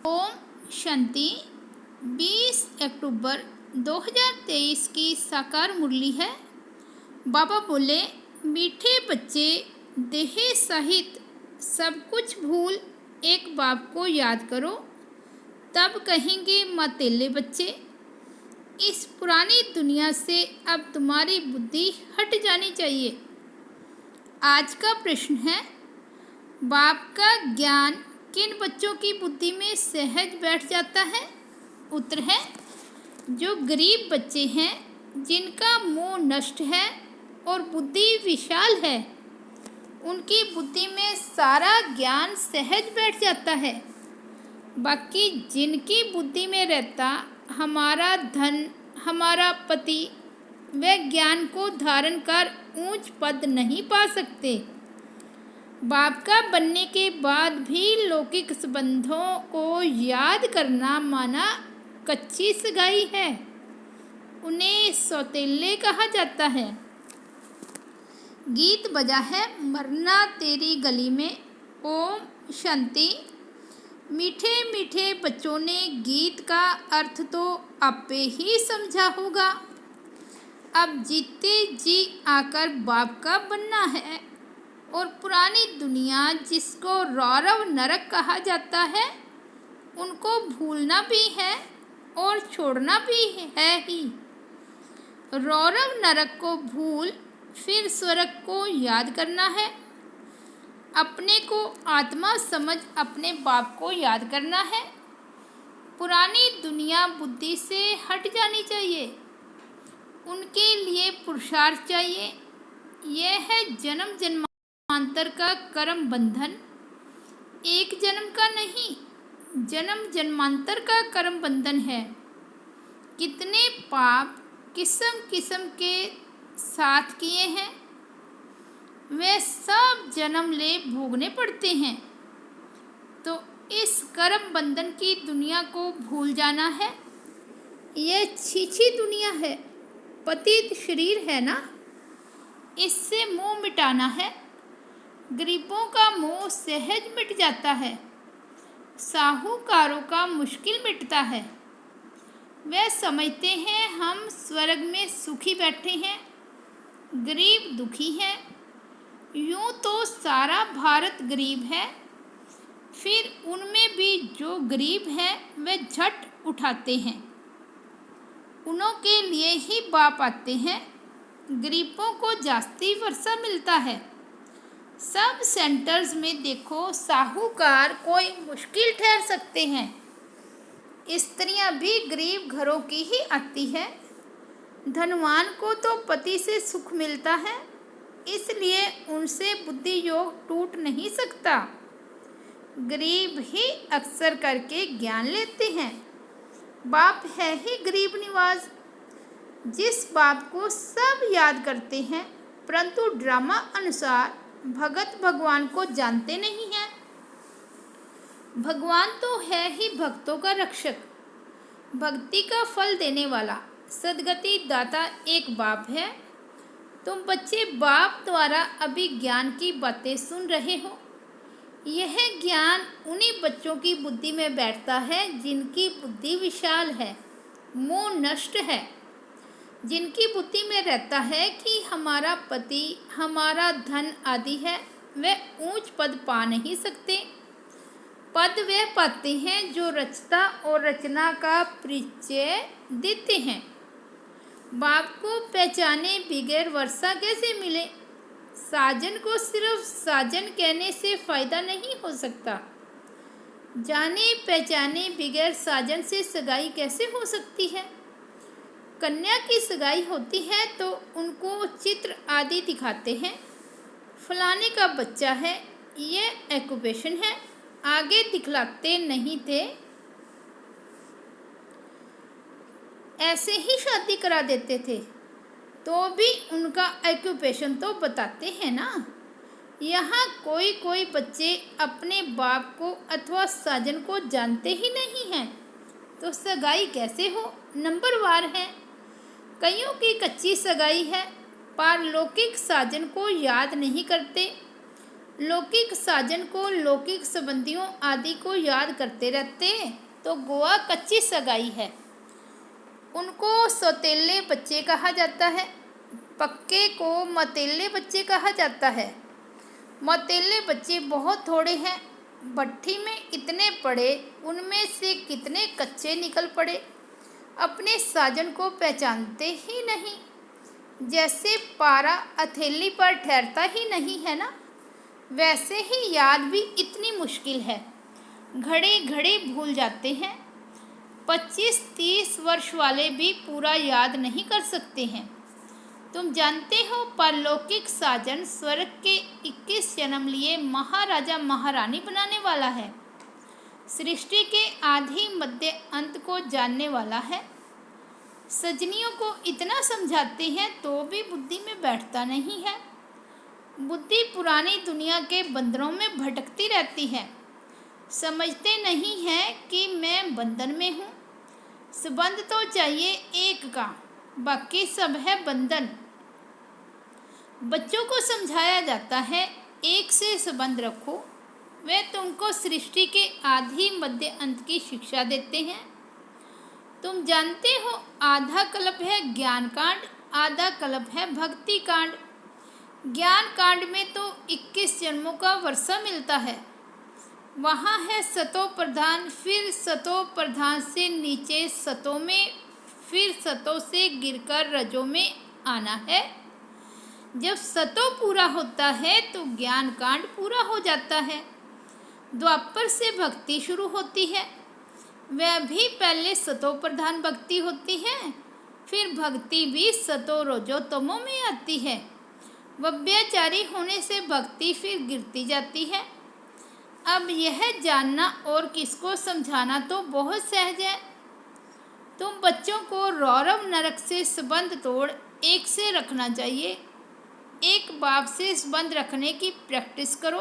ओम शांति। 20 अक्टूबर 2023 की साकार मुरली है। बाबा बोले, मीठे बच्चे देह सहित सब कुछ भूल एक बाप को याद करो, तब कहेंगे मतेले बच्चे। इस पुरानी दुनिया से अब तुम्हारी बुद्धि हट जानी चाहिए। आज का प्रश्न है, बाप का ज्ञान किन बच्चों की बुद्धि में सहज बैठ जाता है? उत्तर है, जो गरीब बच्चे हैं, जिनका मोह नष्ट है और बुद्धि विशाल है, उनकी बुद्धि में सारा ज्ञान सहज बैठ जाता है। बाकी जिनकी बुद्धि में रहता हमारा धन, हमारा पति, वे ज्ञान को धारण कर ऊंच पद नहीं पा सकते। बाप का बनने के बाद भी लौकिक संबंधों को याद करना माना कच्ची सगाई है। उन्हें सौतेले कहा जाता है। गीत बजा है, मरना तेरी गली में। ओम शांति। मीठे मीठे बच्चों ने गीत का अर्थ तो आपे ही समझा होगा। अब जीते जी आकर बाप का बनना है और पुरानी दुनिया जिसको रौरव नरक कहा जाता है, उनको भूलना भी है और छोड़ना भी है ही। रौरव नरक को भूल फिर स्वर्ग को याद करना है। अपने को आत्मा समझ अपने बाप को याद करना है। पुरानी दुनिया बुद्धि से हट जानी चाहिए। उनके लिए पुरुषार्थ चाहिए। यह है जन्म जन्मांतर का कर्म बंधन। एक जन्म का नहीं, जन्म जन्मांतर का कर्म बंधन है। कितने पाप किस्म किस्म के साथ किए हैं, वे सब जन्म ले भोगने पड़ते हैं। तो इस कर्म बंधन की दुनिया को भूल जाना है। यह छीछी दुनिया है, पतित शरीर है ना, इससे मोह मिटाना है। गरीबों का मोह सहज मिट जाता है। साहूकारों का मुश्किल मिटता है। वे समझते हैं हम स्वर्ग में सुखी बैठे हैं, गरीब दुखी हैं। यूं तो सारा भारत गरीब है, फिर उनमें भी जो गरीब हैं वे झट उठाते हैं। उन्हों के लिए ही बाप आते हैं। गरीबों को जास्ती वर्षा मिलता है। सब सेंटर्स में देखो, साहूकार कोई मुश्किल ठहर सकते हैं। स्त्रियां भी गरीब घरों की ही आती है। धनवान को तो पति से सुख मिलता है, इसलिए उनसे बुद्धि योग टूट नहीं सकता। गरीब ही अक्सर करके ज्ञान लेते हैं। बाप है ही गरीब निवाज। जिस बाप को सब याद करते हैं, परंतु ड्रामा अनुसार भगत भगवान को जानते नहीं हैं। भगवान तो है ही भक्तों का रक्षक, भक्ति का फल देने वाला, सद्गति दाता एक बाप है। तुम बच्चे बाप द्वारा अभी ज्ञान की बातें सुन रहे हो। यह ज्ञान उन्हीं बच्चों की बुद्धि में बैठता है जिनकी बुद्धि विशाल है, मोह नष्ट है, जिनकी बुद्धि में रहता है कि हमारा पति, हमारा धन आदि है, वे ऊंच पद पा नहीं सकते। पद वे पाते हैं जो रचता और रचना का परिचय देते हैं। बाप को पहचाने बगैर वर्षा कैसे मिले? साजन को सिर्फ साजन कहने से फायदा नहीं हो सकता। जाने पहचाने बगैर साजन से सगाई कैसे हो सकती है? कन्या की सगाई होती है तो उनको चित्र आदि दिखाते हैं। फलाने का बच्चा है, ये ऑक्यूपेशन है, आगे दिखलाते नहीं थे। ऐसे ही शादी करा देते थे, तो भी उनका ऑक्यूपेशन तो बताते हैं ना। यहाँ कोई कोई बच्चे अपने बाप को अथवा साजन को जानते ही नहीं हैं, तो सगाई कैसे हो? नंबर वार है। कईयों की कच्ची सगाई है, पारलौकिक साजन को याद नहीं करते। लौकिक साजन को लौकिक संबंधियों आदि को याद करते रहते तो गोवा कच्ची सगाई है। उनको सौतेले बच्चे कहा जाता है, पक्के को मतेले बच्चे कहा जाता है। मतेले बच्चे बहुत थोड़े हैं, भट्ठी में इतने पड़े, उनमें से कितने कच्चे निकल पड़े, अपने साजन को पहचानते ही नहीं। जैसे पारा हथेली पर ठहरता ही नहीं है ना, वैसे ही याद भी इतनी मुश्किल है, घड़े घड़े भूल जाते हैं। 25-30 वर्ष वाले भी पूरा याद नहीं कर सकते हैं। तुम जानते हो परलौकिक साजन स्वर्ग के 21 जन्म लिए महाराजा महारानी बनाने वाला है, सृष्टि के आदि मध्य अंत को जानने वाला है। सजनियों को इतना समझाते हैं तो भी बुद्धि में बैठता नहीं है। बुद्धि पुरानी दुनिया के बंधनों में भटकती रहती है, समझते नहीं है कि मैं बंधन में हूँ। संबंध तो चाहिए एक का, बाकी सब है बंधन। बच्चों को समझाया जाता है एक से संबंध रखो, वे तुमको सृष्टि के आदि मध्य अंत की शिक्षा देते हैं। तुम जानते हो आधा कल्प है ज्ञान कांड, आधा कल्प है भक्ति कांड। ज्ञान कांड में तो 21 जन्मों का वर्षा मिलता है, वहाँ है सतो प्रधान, फिर सतो प्रधान से नीचे सतों में, फिर सतों से गिरकर रजों में आना है। जब सतो पूरा होता है तो ज्ञान कांड पूरा हो जाता है। द्वापर से भक्ति शुरू होती है, वह भी पहले सतो प्रधान भक्ति होती है, फिर भक्ति भी सतो रजो तमो में आती है। व्यभिचारी होने से भक्ति फिर गिरती जाती है। अब यह जानना और किसको समझाना तो बहुत सहज है। तुम बच्चों को रौरव नरक से संबंध तोड़ एक से रखना चाहिए। एक बाप से संबंध रखने की प्रैक्टिस करो।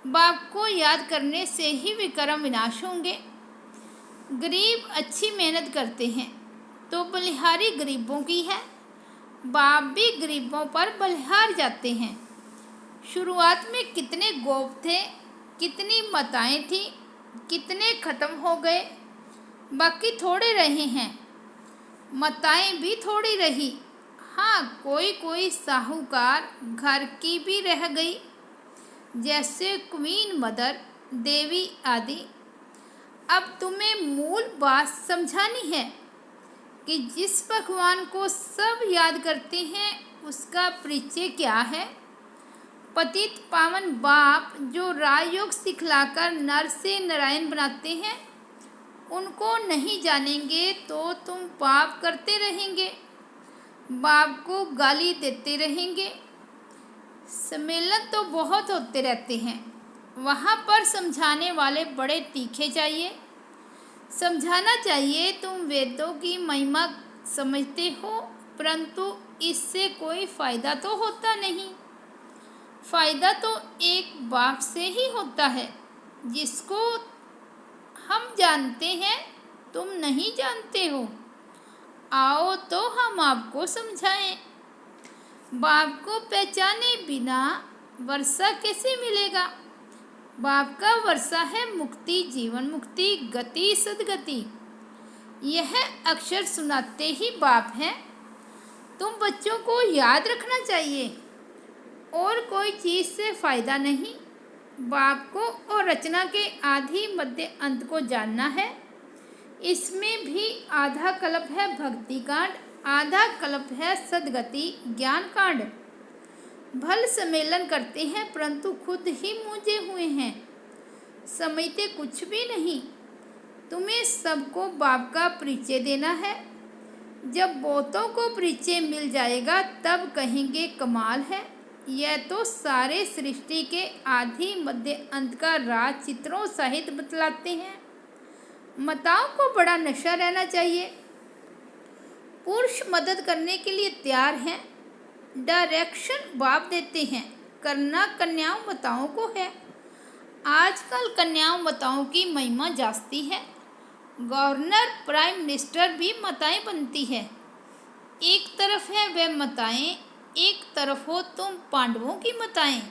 बाप को याद करने से ही विक्रम विनाश होंगे। गरीब अच्छी मेहनत करते हैं तो बलिहारी गरीबों की है, बाप भी गरीबों पर बलिहार जाते हैं। शुरुआत में कितने गोप थे, कितनी माताएं थी, कितने खत्म हो गए, बाकी थोड़े रहे हैं। माताएं भी थोड़ी रही, हाँ कोई कोई साहूकार घर की भी रह गई, जैसे क्वीन मदर देवी आदि। अब तुम्हें मूल बात समझानी है कि जिस भगवान को सब याद करते हैं उसका परिचय क्या है। पतित पावन बाप जो राजयोग सिखलाकर नर से नारायण बनाते हैं, उनको नहीं जानेंगे तो तुम पाप करते रहेंगे, बाप को गाली देते रहेंगे। सम्मेलन तो बहुत होते रहते हैं, वहाँ पर समझाने वाले बड़े तीखे चाहिए। समझाना चाहिए तुम वेदों की महिमा समझते हो, परंतु इससे कोई फ़ायदा तो होता नहीं। फ़ायदा तो एक बाप से ही होता है जिसको हम जानते हैं, तुम नहीं जानते हो। आओ तो हम आपको समझाएं। बाप को पहचाने बिना वर्षा कैसे मिलेगा। बाप का वर्षा है मुक्ति, जीवन मुक्ति, गति सदगति। यह अक्षर सुनाते ही बाप हैं। तुम बच्चों को याद रखना चाहिए, और कोई चीज़ से फ़ायदा नहीं। बाप को और रचना के आदि मध्य अंत को जानना है। इसमें भी आधा कल्प है भक्ति कांड, आधा कल्प है सदगति ज्ञान कांड। भल सम्मेलन करते हैं परंतु खुद ही मूंझे हुए हैं, समझते कुछ भी नहीं। तुम्हें सबको बाप का परिचय देना है। जब बहुतों को परिचय मिल जाएगा तब कहेंगे कमाल है, यह तो सारे सृष्टि के आदि मध्य अंत का राज चित्रों सहित बतलाते हैं। माताओं को बड़ा नशा रहना चाहिए। पुरुष मदद करने के लिए तैयार हैं, डायरेक्शन बाप देते हैं, करना कन्याओं माताओं को है। आजकल कन्याओं माताओं की महिमा जास्ती है। गवर्नर प्राइम मिनिस्टर भी माताएं बनती है। एक तरफ है वह माताएं, एक तरफ हो तुम पांडवों की माताएं।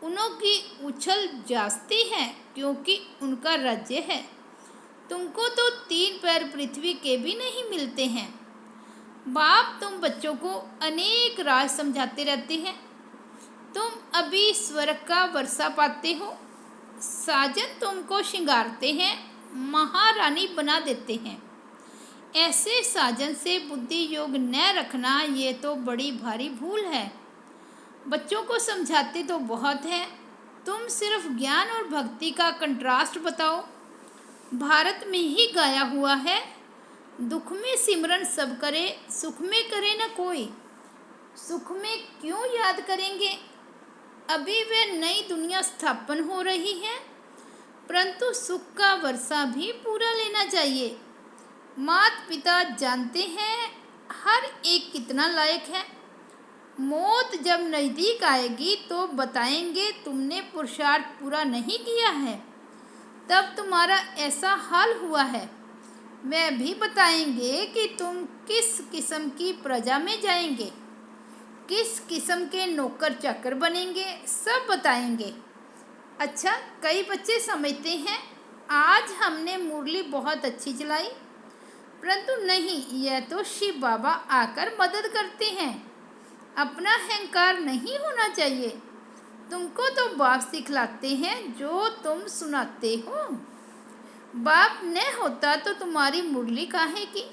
उनों की उछल जाती है क्योंकि उनका राज्य है। तुमको तो 3 पैर पृथ्वी के भी नहीं मिलते हैं। बाप तुम बच्चों को अनेक राज समझाते रहते हैं। तुम अभी स्वर्ग का वर्षा पाते हो। साजन तुमको श्रृंगारते हैं, महारानी बना देते हैं। ऐसे साजन से बुद्धि योग न रखना ये तो बड़ी भारी भूल है। बच्चों को समझाते तो बहुत है, तुम सिर्फ ज्ञान और भक्ति का कंट्रास्ट बताओ। भारत में ही गाया हुआ है, दुख में सिमरन सब करे, सुख में करे न कोई। सुख में क्यों याद करेंगे, अभी वे नई दुनिया स्थापन हो रही है, परंतु सुख का वर्षा भी पूरा लेना चाहिए। माता पिता जानते हैं हर एक कितना लायक है। मौत जब नज़दीक आएगी तो बताएंगे तुमने पुरुषार्थ पूरा नहीं किया है, तब तुम्हारा ऐसा हाल हुआ है। वह भी बताएंगे कि तुम किस किस्म की प्रजा में जाएंगे, किस किस्म के नौकर चाकर बनेंगे, सब बताएंगे। अच्छा, कई बच्चे समझते हैं आज हमने मुरली बहुत अच्छी चलाई, परंतु नहीं, यह तो शिव बाबा आकर मदद करते हैं। अपना अहंकार नहीं होना चाहिए। तुमको तो बाप सिखलाते हैं जो तुम सुनाते हो। बाप न होता तो तुम्हारी मुरली काहे की।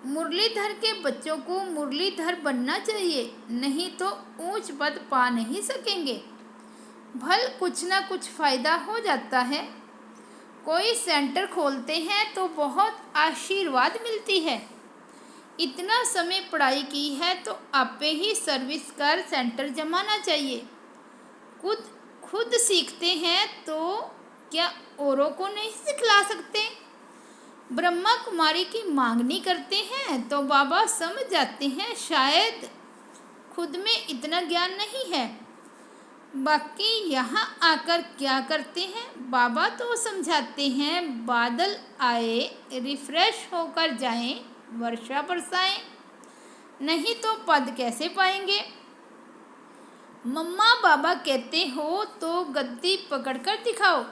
मुरलीधर के बच्चों को मुरलीधर बनना चाहिए, नहीं तो ऊंच पद पा नहीं सकेंगे। भल कुछ ना कुछ फ़ायदा हो जाता है। कोई सेंटर खोलते हैं तो बहुत आशीर्वाद मिलती है। इतना समय पढ़ाई की है तो आपे ही सर्विस कर सेंटर जमाना चाहिए। खुद सीखते हैं तो क्या औरों को नहीं सिखला सकते। ब्रह्मा कुमारी की मांगनी करते हैं तो बाबा समझ जाते हैं शायद खुद में इतना ज्ञान नहीं है। बाकी यहाँ आकर क्या करते हैं, बाबा तो समझाते हैं बादल आए रिफ्रेश होकर जाएं, वर्षा बरसाएं, नहीं तो पद कैसे पाएंगे। मम्मा बाबा कहते हो तो गद्दी पकड़कर दिखाओ।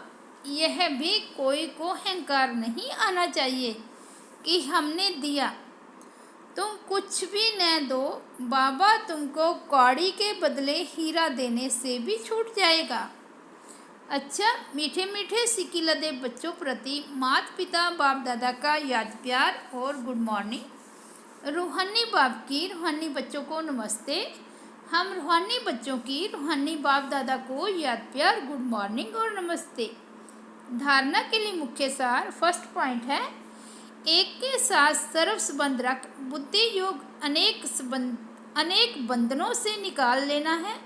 यह भी कोई को अहंकार नहीं आना चाहिए कि हमने दिया। तुम कुछ भी न दो, बाबा तुमको कौड़ी के बदले हीरा देने से भी छूट जाएगा। अच्छा, मीठे मीठे सिक्की लदे बच्चों प्रति माता पिता बाप दादा का याद प्यार और गुड मॉर्निंग। रूहानी बाप की रूहानी बच्चों को नमस्ते। हम रूहानी बच्चों की रूहानी बाप दादा को याद प्यार गुड मॉर्निंग और नमस्ते। धारणा के लिए मुख्य सार फर्स्ट पॉइंट है, एक के साथ सर्व संबंध रख बुद्धि योग अनेक बंधनों से निकाल लेना है।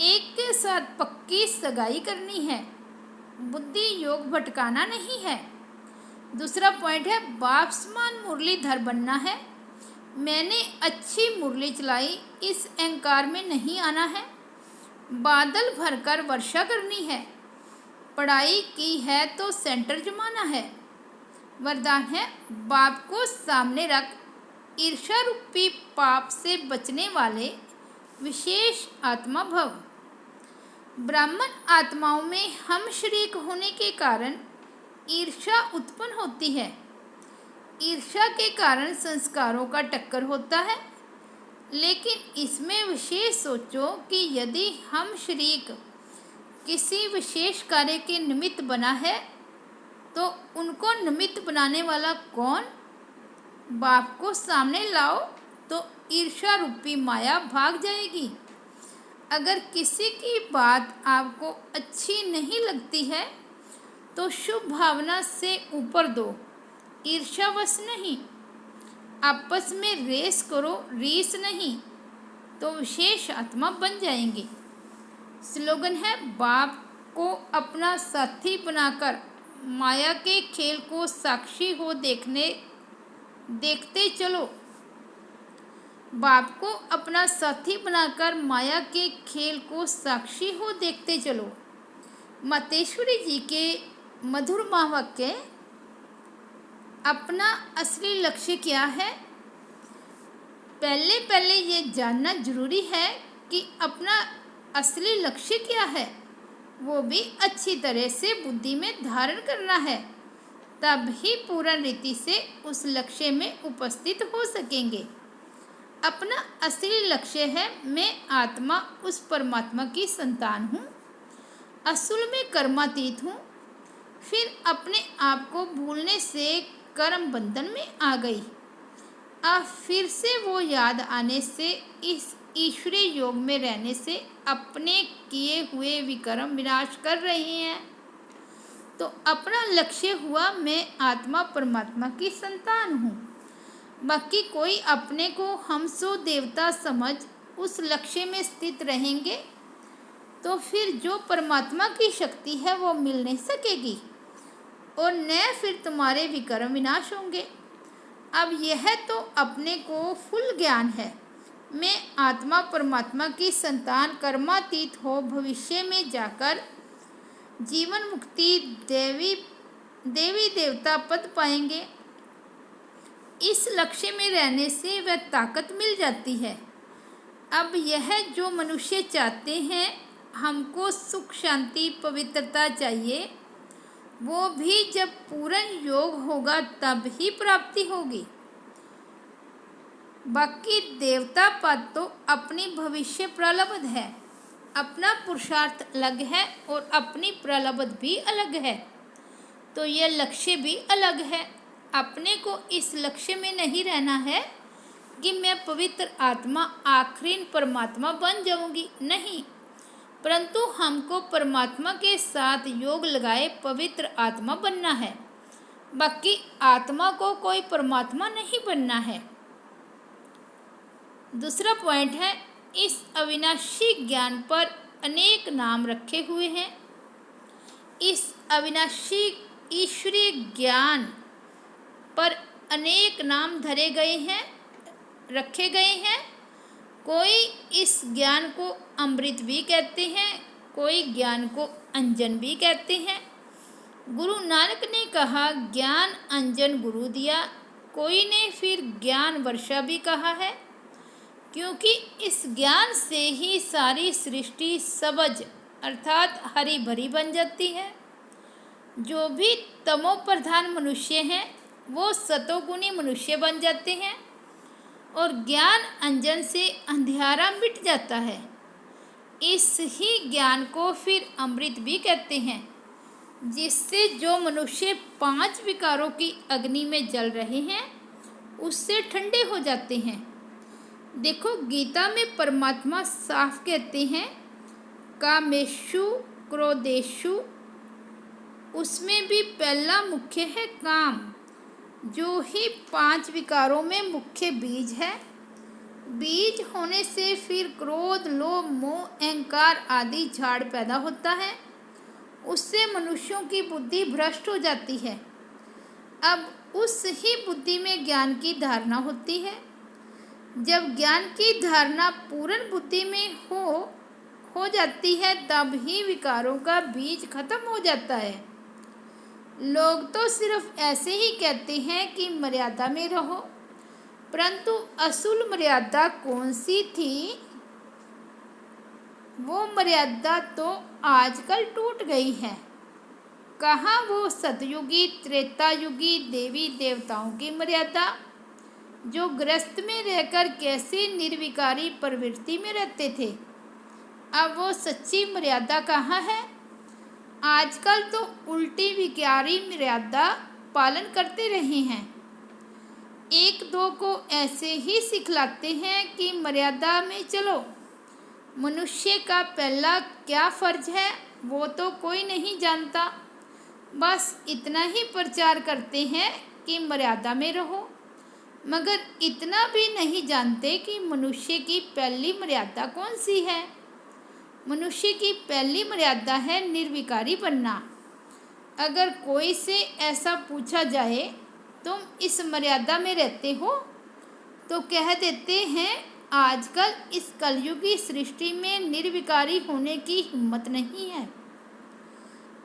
एक के साथ पक्की सगाई करनी है, बुद्धि योग भटकाना नहीं है। दूसरा पॉइंट है, बाप समान मुरलीधर बनना है। मैंने अच्छी मुरली चलाई, इस अहंकार में नहीं आना है। बादल भरकर वर्षा करनी है। पढ़ाई की है तो सेंटर जमाना है। वरदान है, बाप को सामने रख ईर्ष्या रूपी पाप से बचने वाले विशेष आत्मा भव। ब्राह्मण आत्माओं में हम शरीक होने के कारण ईर्ष्या उत्पन्न होती है। ईर्ष्या के कारण संस्कारों का टक्कर होता है, लेकिन इसमें विशेष सोचो कि यदि हम शरीक किसी विशेष कार्य के निमित्त बना है तो उनको निमित्त बनाने वाला कौन। बाप को सामने लाओ तो ईर्ष्या रूपी माया भाग जाएगी। अगर किसी की बात आपको अच्छी नहीं लगती है तो शुभ भावना से ऊपर दो, ईर्ष्यावश नहीं। आपस में रेस करो, रीस नहीं, तो विशेष आत्मा बन जाएंगे। स्लोगन है, बाप को अपना साथी बनाकर माया के खेल को साक्षी हो देखते चलो। बाप को अपना साथी बनाकर माया के खेल को साक्षी हो देखते चलो। मातेश्वरी जी के मधुर महावाक्य। अपना असली लक्ष्य क्या है। पहले ये जानना जरूरी है कि अपना असली लक्ष्य क्या है वो भी अच्छी तरह से बुद्धि में धारण करना है, तब ही पूर्ण रीति से उस लक्ष्य में उपस्थित हो सकेंगे। अपना असली लक्ष्य है मैं आत्मा उस परमात्मा की संतान हूँ, असल में कर्मातीत हूँ। फिर अपने आप को भूलने से कर्म बंधन में आ गई। अब फिर से वो याद आने से, इस ईश्वरीय योग में रहने से अपने किए हुए विकर्म विनाश कर रही हैं। तो अपना लक्ष्य हुआ मैं आत्मा परमात्मा की संतान हूँ। बाकी कोई अपने को हम सो देवता समझ उस लक्ष्य में स्थित रहेंगे तो फिर जो परमात्मा की शक्ति है वो मिल नहीं सकेगी और न फिर तुम्हारे विकर्म विनाश होंगे। अब यह तो अपने को फुल ज्ञान है, मैं आत्मा परमात्मा की संतान कर्मातीत हो भविष्य में जाकर जीवन मुक्ति देवी देवता पद पाएंगे। इस लक्ष्य में रहने से वह ताकत मिल जाती है। अब यह जो मनुष्य चाहते हैं हमको सुख शांति पवित्रता चाहिए, वो भी जब पूर्ण योग होगा तब ही प्राप्ति होगी। बाकी देवता पद तो अपनी भविष्य प्रलब्ध है, अपना पुरुषार्थ अलग है और अपनी प्रलब्ध भी अलग है, तो यह लक्ष्य भी अलग है। अपने को इस लक्ष्य में नहीं रहना है कि मैं पवित्र आत्मा आखिरी परमात्मा बन जाऊंगी, नहीं, परंतु हमको परमात्मा के साथ योग लगाए पवित्र आत्मा बनना है। बाकी आत्मा को कोई परमात्मा नहीं बनना है। दूसरा पॉइंट है, इस अविनाशी ज्ञान पर अनेक नाम रखे हुए हैं। इस अविनाशी ईश्वरीय ज्ञान पर अनेक नाम धरे गए हैं, रखे गए हैं। कोई इस ज्ञान को अमृत भी कहते हैं, कोई ज्ञान को अंजन भी कहते हैं। गुरु नानक ने कहा ज्ञान अंजन गुरु दिया, कोई ने फिर ज्ञान वर्षा भी कहा है, क्योंकि इस ज्ञान से ही सारी सृष्टि सबज अर्थात हरी भरी बन जाती है। जो भी तमो प्रधान मनुष्य हैं वो सतोगुणी मनुष्य बन जाते हैं और ज्ञान अंजन से अंधियारा मिट जाता है। इस ही ज्ञान को फिर अमृत भी कहते हैं, जिससे जो मनुष्य 5 विकारों की अग्नि में जल रहे हैं उससे ठंडे हो जाते हैं। देखो गीता में परमात्मा साफ कहते हैं कामेषु क्रोधेषु, उसमें भी पहला मुख्य है काम, जो ही 5 विकारों में मुख्य बीज है। बीज होने से फिर क्रोध लोभ मोह अहंकार आदि झाड़ पैदा होता है, उससे मनुष्यों की बुद्धि भ्रष्ट हो जाती है। अब उस ही बुद्धि में ज्ञान की धारणा होती है। जब ज्ञान की धारणा पूर्ण बुद्धि में हो जाती है तब ही विकारों का बीज खत्म हो जाता है। लोग तो सिर्फ ऐसे ही कहते हैं कि मर्यादा में रहो, परंतु असूल मर्यादा कौन सी थी? वो मर्यादा तो आजकल टूट गई है। कहाँ वो सतयुगी त्रेता युगी देवी देवताओं की मर्यादा, जो गृहस्थ में रहकर कैसे निर्विकारी प्रवृत्ति में रहते थे। अब वो सच्ची मर्यादा कहाँ है? आजकल तो उल्टी विकारी मर्यादा पालन करते रहे हैं। एक दो को ऐसे ही सिखलाते हैं कि मर्यादा में चलो। मनुष्य का पहला क्या फर्ज है वो तो कोई नहीं जानता, बस इतना ही प्रचार करते हैं कि मर्यादा में रहो, मगर इतना भी नहीं जानते कि मनुष्य की पहली मर्यादा कौन सी है। मनुष्य की पहली मर्यादा है निर्विकारी बनना। अगर कोई से ऐसा पूछा जाए तुम इस मर्यादा में रहते हो, तो कह देते हैं आजकल इस कलयुगी सृष्टि में निर्विकारी होने की हिम्मत नहीं है।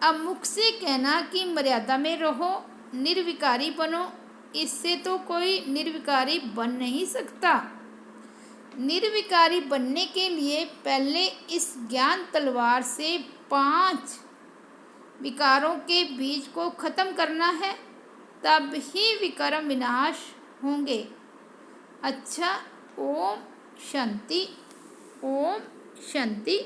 अब मुख से कहना कि मर्यादा में रहो, निर्विकारी बनो, इससे तो कोई निर्विकारी बन नहीं सकता। निर्विकारी बनने के लिए पहले इस ज्ञान तलवार से 5 विकारों के बीज को खत्म करना है, तब ही विकर्म विनाश होंगे। अच्छा, ओम शांति, ओम शांति।